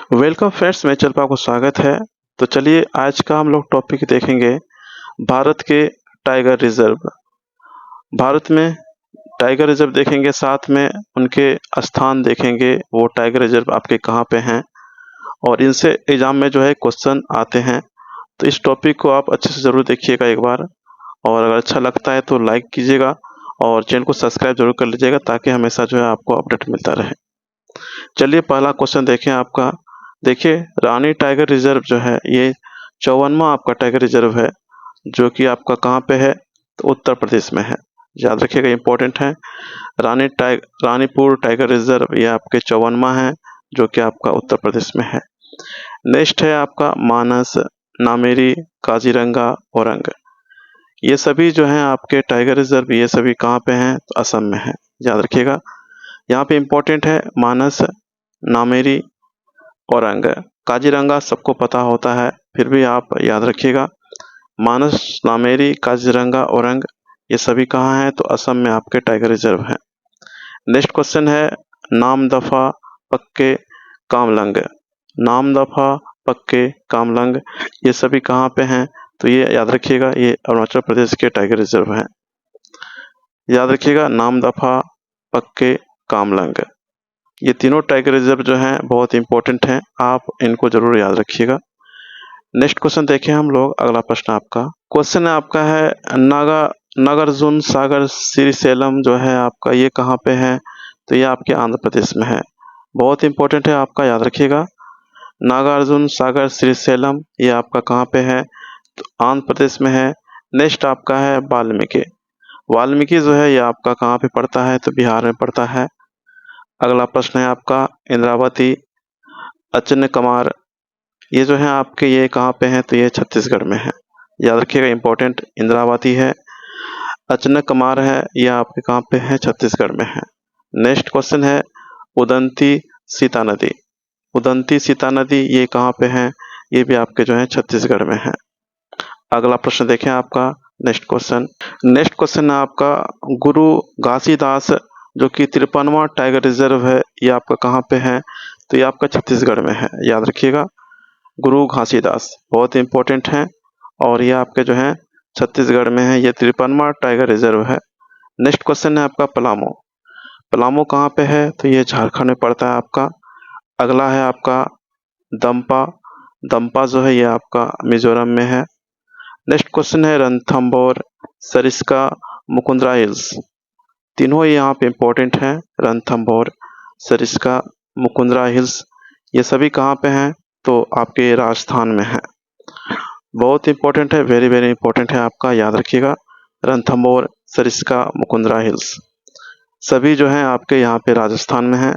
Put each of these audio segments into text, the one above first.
Welcome friends, मैं चंपा को स्वागत है। तो चलिए आज का हम लोग टॉपिक देखेंगे भारत के टाइगर रिजर्व। भारत में टाइगर रिजर्व देखेंगे, साथ में उनके स्थान देखेंगे, वो टाइगर रिजर्व आपके कहाँ पे हैं और इनसे एग्जाम में जो है क्वेश्चन आते हैं। तो इस टॉपिक को आप अच्छे से ज़रूर देखिएगा एक बार, और अगर अच्छा लगता है तो लाइक कीजिएगा और चैनल को सब्सक्राइब जरूर कर लीजिएगा ताकि हमेशा जो है आपको अपडेट मिलता रहे। चलिए पहला क्वेश्चन देखें आपका। देखिए, रानी टाइगर रिजर्व जो है ये 54वां आपका टाइगर रिजर्व है, जो कि आपका कहाँ पे है, तो उत्तर प्रदेश में है। याद रखिएगा, इंपॉर्टेंट है। रानीपुर टाइगर रिजर्व ये आपके 54वां है, जो कि आपका उत्तर प्रदेश में है। नेक्स्ट है आपका मानस, नामेरी, काजीरंगा, औरंग। ये सभी जो हैं आपके टाइगर रिजर्व, ये सभी कहाँ पे हैं, तो असम में है। याद रखिएगा, यहाँ पे इंपॉर्टेंट है मानस, नामेरी, औरंग। काजीरंगा सबको पता होता है, फिर भी आप याद रखिएगा। मानस, नामेरी, काजीरंगा, औरंग ये सभी कहाँ हैं, तो असम में आपके टाइगर रिजर्व हैं। नेक्स्ट क्वेश्चन है नामदफा, पक्के, कामलंग। नामदफा, पक्के, कामलंग ये सभी कहाँ पे हैं, तो ये याद रखिएगा, ये अरुणाचल प्रदेश के टाइगर रिजर्व हैं। याद रखिएगा, नामदफा, पक्के, कामलंग ये तीनों टाइगर रिजर्व जो हैं बहुत इंपॉर्टेंट हैं, आप इनको जरूर याद रखिएगा। नेक्स्ट क्वेश्चन देखें हम लोग। अगला प्रश्न आपका क्वेश्चन है आपका है नागार्जुन सागर श्रीशैलम जो है आपका, ये कहाँ पे है, तो ये आपके आंध्र प्रदेश में है। बहुत इंपॉर्टेंट है आपका, याद रखिएगा। नागार्जुन सागर श्रीशैलम ये आपका कहाँ पे है, तो आंध्र प्रदेश में है। नेक्स्ट आपका है वाल्मीकि। वाल्मीकि जो है ये आपका कहाँ पे पड़ता है, तो बिहार में पड़ता है। अगला प्रश्न है आपका इंद्रावती, अचन्यकमार ये जो है आपके, ये कहाँ पे हैं, तो ये छत्तीसगढ़ में है। याद रखिएगा, इंपॉर्टेंट इंद्रावती है, अचन्यकमार है, ये आपके कहाँ पे है, छत्तीसगढ़ में है। नेक्स्ट क्वेश्चन है उदंती सीता नदी। उदंती सीता नदी ये कहाँ पे है, ये भी आपके जो है छत्तीसगढ़ में है। अगला प्रश्न देखें आपका। नेक्स्ट क्वेश्चन है आपका गुरु घासीदास, जो कि 53वां टाइगर रिजर्व है, ये आपका कहाँ पे है, तो ये आपका छत्तीसगढ़ में है। याद रखिएगा, गुरु घासीदास बहुत इंपॉर्टेंट हैं और ये आपके जो हैं छत्तीसगढ़ में है। ये 53वां टाइगर रिजर्व है। नेक्स्ट क्वेश्चन है आपका पलामू। पलामू कहाँ पे है, तो ये झारखंड में पड़ता है आपका। अगला है आपका दम्पा। दम्पा जो है ये आपका मिजोरम में है। नेक्स्ट क्वेश्चन है रणथंभौर, सरिस्का, मुकुंदरा हिल्स। तीनों ही यहाँ पे इंपॉर्टेंट हैं। रणथंभौर, सरिस्का, मुकुंदरा हिल्स ये सभी कहाँ पे हैं, तो आपके राजस्थान में है। बहुत इंपॉर्टेंट है, वेरी वेरी इंपॉर्टेंट है आपका, याद रखिएगा। रणथंभौर, सरिस्का, मुकुंदरा हिल्स सभी जो हैं आपके यहाँ पे राजस्थान में है।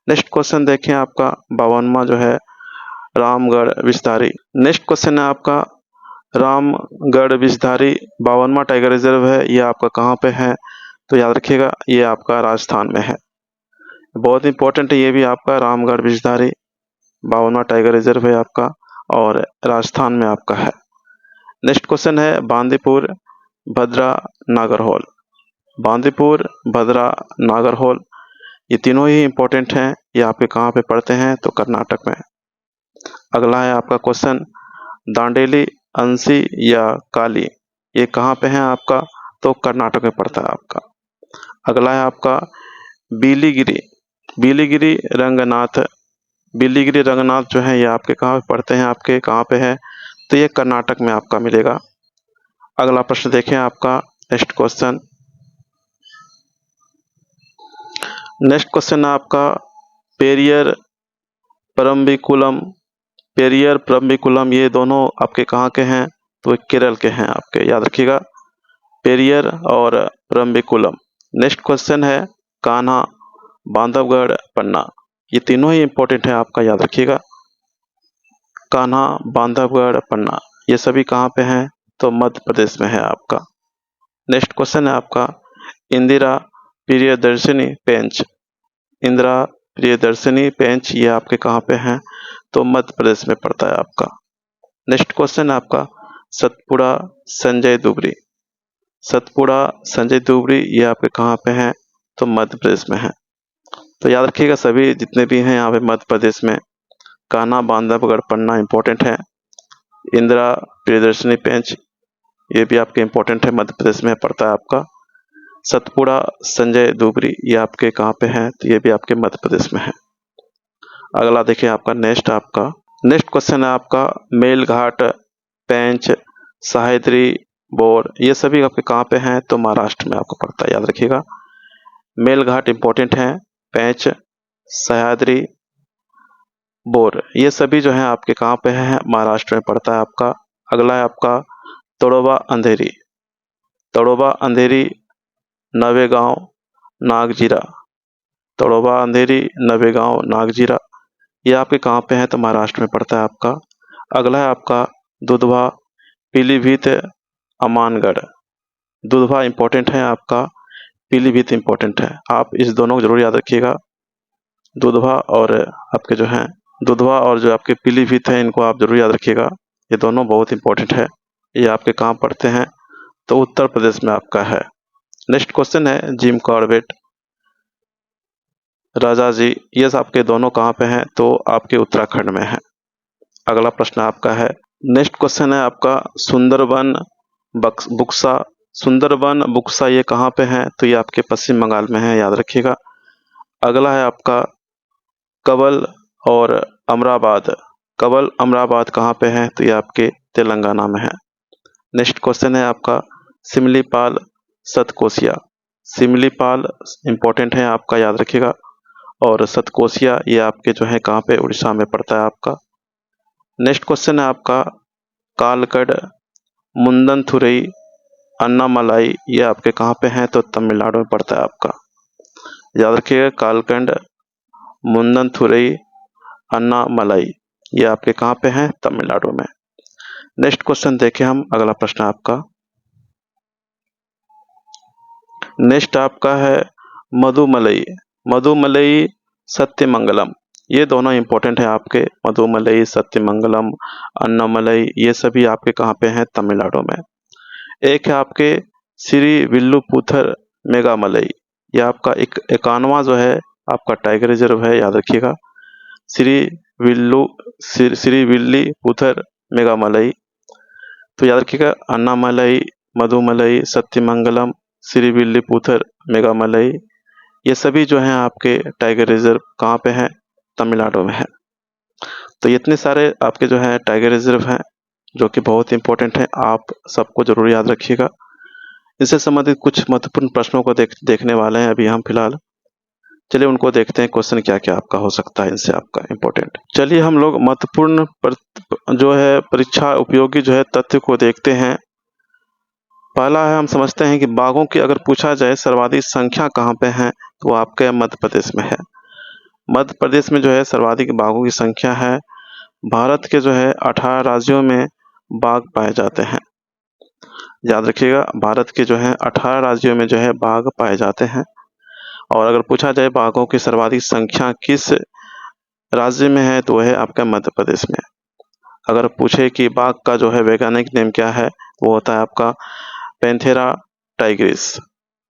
नेक्स्ट क्वेश्चन देखें आपका 52वां जो है रामगढ़ विस्तारी। नेक्स्ट क्वेश्चन है आपका रामगढ़ विस्तारी 52वां टाइगर रिजर्व है, ये आपका कहाँ पे है, तो याद रखिएगा, ये आपका राजस्थान में है। बहुत इंपॉर्टेंट है ये भी आपका रामगढ़ विस्तारी 52वां टाइगर रिजर्व है आपका, और राजस्थान में आपका है। नेक्स्ट क्वेश्चन है बांदीपुर, भद्रा, नागरहोल। बांदीपुर, भद्रा, नागरहोल ये तीनों ही इंपॉर्टेंट हैं। ये आपके कहाँ पे पड़ते हैं, तो कर्नाटक में। अगला है आपका क्वेश्चन दांडेली, अंसी या काली ये कहाँ पे है आपका, तो कर्नाटक में पड़ता है आपका। अगला है आपका बिलीगिरी। बिलीगिरी रंगनाथ। बिलीगिरी रंगनाथ जो है ये आपके कहाँ पे पड़ते हैं, आपके कहाँ पे है, तो ये कर्नाटक में आपका मिलेगा। अगला प्रश्न देखें आपका। नेक्स्ट क्वेश्चन है आपका पेरियर, परम्बिकुलम। पेरियर, परम्बिकुलम ये दोनों आपके कहाँ के हैं, तो केरल के हैं आपके। याद रखिएगा, पेरियर और परम्बिकुलम। नेक्स्ट क्वेश्चन है कान्हा, बांधवगढ़, पन्ना ये तीनों ही इंपॉर्टेंट है आपका, याद रखिएगा। कान्हा, बांधवगढ़, पन्ना ये सभी कहाँ पे हैं, तो मध्य प्रदेश में है आपका। नेक्स्ट क्वेश्चन है आपका इंदिरा प्रियदर्शिनी पेंच। इंदिरा प्रियदर्शिनी पेंच ये आपके कहाँ पे हैं, तो मध्य प्रदेश में पड़ता है आपका। नेक्स्ट क्वेश्चन है आपका सतपुड़ा, संजय दुबरी। सतपुड़ा, संजय दुबरी ये आपके कहाँ पे हैं, तो मध्य प्रदेश में है। तो याद रखिएगा, सभी जितने भी हैं यहाँ पे मध्य प्रदेश में कान्हा बांधवगढ़ पन्ना इंपॉर्टेंट है। इंदिरा प्रियदर्शनी पेंच, ये भी आपके इंपॉर्टेंट है, मध्य प्रदेश में पड़ता है आपका। सतपुड़ा संजय डुगरी, ये आपके कहाँ पे हैं, तो ये भी आपके मध्य प्रदेश में है। अगला देखिए आपका नेक्स्ट क्वेश्चन है आपका मेलघाट, पेंच, सह्याद्री, बोर, ये सभी आपके कहाँ पे हैं, तो महाराष्ट्र में आपको पड़ता है, याद रखिएगा। मेलघाट इंपॉर्टेंट है, पेंच, सह्याद्री, बोर, ये सभी जो है आपके कहाँ पे हैं, महाराष्ट्र में पड़ता है आपका। अगला है आपका तड़ोबा अंधेरी, नवेगांव, नागजीरा, तड़ोबा अंधेरी, नवेगांव, नागजीरा, ये आपके कहाँ पे हैं, तो महाराष्ट्र में पड़ता है आपका। अगला है आपका दुधवा, पीलीभीत, अमानगढ़, दुधवा इंपॉर्टेंट है आपका, पीलीभीत इंपॉर्टेंट है, आप इस दोनों को जरूर याद रखिएगा। दुधवा और आपके जो हैं दुधवा और जो आपके पीलीभीत है, इनको आप जरूर याद रखिएगा, ये दोनों बहुत इंपॉर्टेंट है। ये आपके कहाँ पड़ते हैं, तो उत्तर प्रदेश में आपका है। नेक्स्ट क्वेश्चन है जिम कॉर्बेट, राजाजी, ये आपके दोनों कहाँ पे हैं, तो आपके उत्तराखंड में है। अगला प्रश्न आपका है, नेक्स्ट क्वेश्चन है आपका सुंदरबन बुक्सा, ये कहाँ पे है, तो ये आपके पश्चिम बंगाल में है, याद रखिएगा। अगला है आपका कवल और अमराबाद कहाँ पे है, तो ये आपके तेलंगाना में है। नेक्स्ट क्वेश्चन है आपका सिमलीपाल, सतकोसिया, सिमलीपाल इंपॉर्टेंट है आपका, याद रखिएगा। और सतकोसिया ये आपके जो है कहाँ पे, उड़ीसा में पड़ता है आपका। नेक्स्ट क्वेश्चन है आपका कालकड, मुंदनथुरई, अन्नामलाई, ये आपके कहाँ पे हैं, तो तमिलनाडु में पड़ता है आपका, याद रखिएगा। कालकंड, मुंदनथुरई, अन्नामलाई, ये आपके कहाँ पे हैं, तमिलनाडु में। नेक्स्ट क्वेश्चन देखें हम, अगला प्रश्न आपका नेक्स्ट आपका है मधुमलई, सत्यमंगलम, ये दोनों इंपॉर्टेंट है आपके। मधुमलई, सत्यमंगलम, अन्नामलई, ये सभी आपके कहाँ पे हैं, तमिलनाडु में। एक है आपके श्री विल्लुपुथर मेघामलई, ये आपका 91वां जो है आपका टाइगर रिजर्व है, याद रखिएगा। श्री विल्लीपुथर मेघामलई, तो याद रखिएगा अन्नामलई, मधुमलई, सत्यमंगलम, श्री विल्लीपुथर मेघामलई, ये सभी जो हैं आपके टाइगर रिजर्व कहाँ पे हैं, तमिलनाडु में है। तो ये इतने सारे आपके जो है टाइगर रिजर्व हैं जो कि बहुत इंपॉर्टेंट हैं, आप सबको जरूर याद रखिएगा। इससे संबंधित कुछ महत्वपूर्ण प्रश्नों को देखने वाले हैं अभी हम फिलहाल। चलिए उनको देखते हैं, क्वेश्चन क्या क्या आपका हो सकता है इनसे आपका इम्पोर्टेंट। चलिए हम लोग महत्वपूर्ण जो है परीक्षा उपयोगी जो है तथ्य को देखते हैं। पहला है, हम समझते हैं कि बाघों की अगर पूछा जाए सर्वाधिक संख्या कहाँ पे है, तो वो आपके मध्य प्रदेश में है। मध्य प्रदेश में जो है सर्वाधिक बाघों की संख्या है। भारत के जो है 18 राज्यों में बाघ पाए जाते हैं, याद रखिएगा। भारत के जो है 18 राज्यों में जो है बाघ पाए जाते हैं। और अगर पूछा जाए बाघों की सर्वाधिक संख्या किस राज्य में है, तो वह है आपका मध्य प्रदेश में। अगर पूछे कि बाघ का जो है वैज्ञानिक नेम क्या है, तो वो होता है आपका पैंथेरा टाइग्रिस।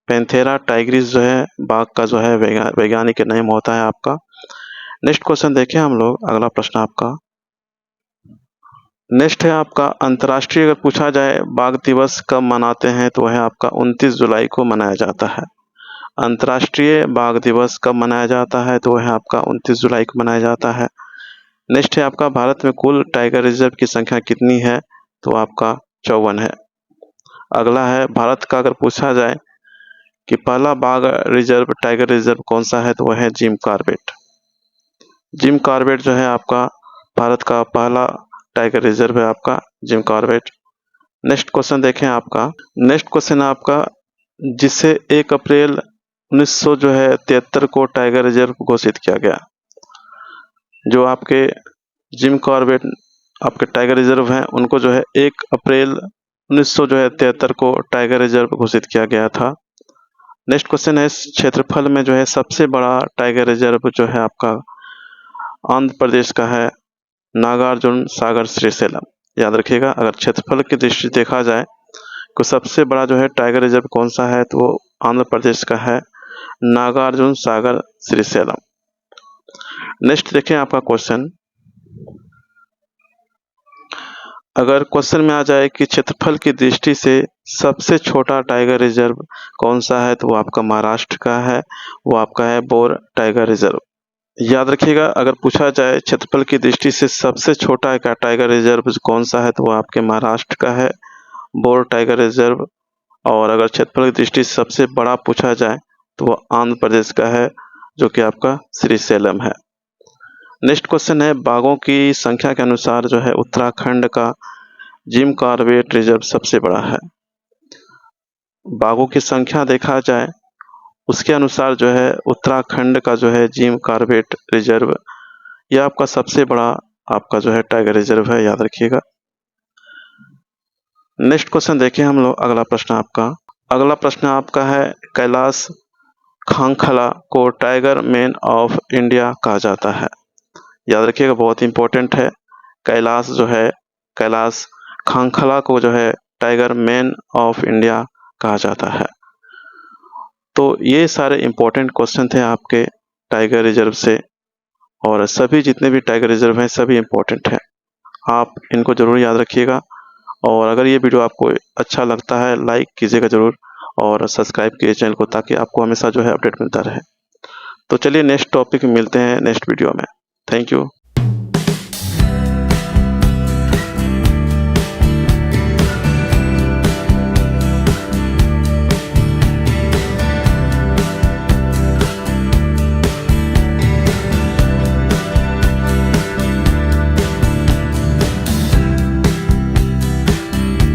पैंथेरा टाइग्रिस जो है बाघ का जो है वैज्ञानिक नेम होता है आपका। नेक्स्ट क्वेश्चन देखें हम लोग, अगला प्रश्न आपका नेक्स्ट है आपका अंतर्राष्ट्रीय, अगर पूछा जाए बाघ दिवस कब मनाते हैं, तो वह आपका 29 जुलाई को मनाया जाता है। अंतर्राष्ट्रीय बाघ दिवस कब मनाया जाता है, तो वह आपका 29 जुलाई को मनाया जाता है। नेक्स्ट है आपका भारत में कुल टाइगर रिजर्व की संख्या कितनी है, तो आपका 54 है। अगला है भारत का अगर पूछा जाए कि पहला बाघ रिजर्व टाइगर रिजर्व कौन सा है, तो वह है जिम कॉर्बेट। जिम कॉर्बेट जो है आपका भारत का पहला टाइगर रिजर्व है आपका जिम कॉर्बेट। नेक्स्ट क्वेश्चन देखें आपका, नेक्स्ट क्वेश्चन है आपका जिसे 1 अप्रैल 1973 को टाइगर रिजर्व घोषित किया गया। जो आपके जिम कॉर्बेट आपके टाइगर रिजर्व हैं, उनको जो है 1 अप्रैल 1973 को टाइगर रिजर्व घोषित किया गया था। नेक्स्ट क्वेश्चन है क्षेत्रफल में जो है सबसे बड़ा टाइगर रिजर्व जो है आपका आंध्र प्रदेश का है, नागार्जुन सागर श्रीशैलम, याद रखिएगा। अगर क्षेत्रफल की दृष्टि देखा जाए तो सबसे बड़ा जो है टाइगर रिजर्व कौन सा है, तो वो आंध्र प्रदेश का है, नागार्जुन सागर श्रीशैलम। नेक्स्ट देखें आपका क्वेश्चन, अगर क्वेश्चन में आ जाए कि क्षेत्रफल की दृष्टि से सबसे छोटा टाइगर रिजर्व कौन सा है, तो वो आपका महाराष्ट्र का है, वो आपका है बोर टाइगर रिजर्व। याद रखिएगा, अगर पूछा जाए क्षेत्रफल की दृष्टि से सबसे छोटा का टाइगर रिजर्व कौन सा है, तो वो आपके महाराष्ट्र का है, बोर टाइगर रिजर्व। और अगर क्षेत्रफल की दृष्टि से सबसे बड़ा पूछा जाए तो वो आंध्र प्रदेश का है, जो कि आपका श्रीशैलम है। नेक्स्ट क्वेश्चन है, बाघों की संख्या के अनुसार जो है उत्तराखंड का जिम कॉर्बेट रिजर्व सबसे बड़ा है। बाघों की संख्या देखा जाए उसके अनुसार जो है उत्तराखंड का जो है जिम कॉर्बेट रिजर्व, यह आपका सबसे बड़ा आपका जो है टाइगर रिजर्व है, याद रखिएगा। नेक्स्ट क्वेश्चन देखें हम लोग। अगला प्रश्न आपका है, कैलाश खंखला को टाइगर मैन ऑफ इंडिया कहा जाता है। याद रखिएगा, बहुत इंपॉर्टेंट है। कैलाश खंखला को जो है टाइगर मैन ऑफ इंडिया कहा जाता है। तो ये सारे इंपॉर्टेंट क्वेश्चन थे आपके टाइगर रिजर्व से, और सभी जितने भी टाइगर रिजर्व हैं सभी इंपॉर्टेंट हैं, आप इनको जरूर याद रखिएगा। और अगर ये वीडियो आपको अच्छा लगता है लाइक कीजिएगा जरूर, और सब्सक्राइब कीजिए चैनल को, ताकि आपको हमेशा जो है अपडेट मिलता रहे। तो चलिए नेक्स्ट टॉपिक मिलते हैं नेक्स्ट वीडियो में। Thank you.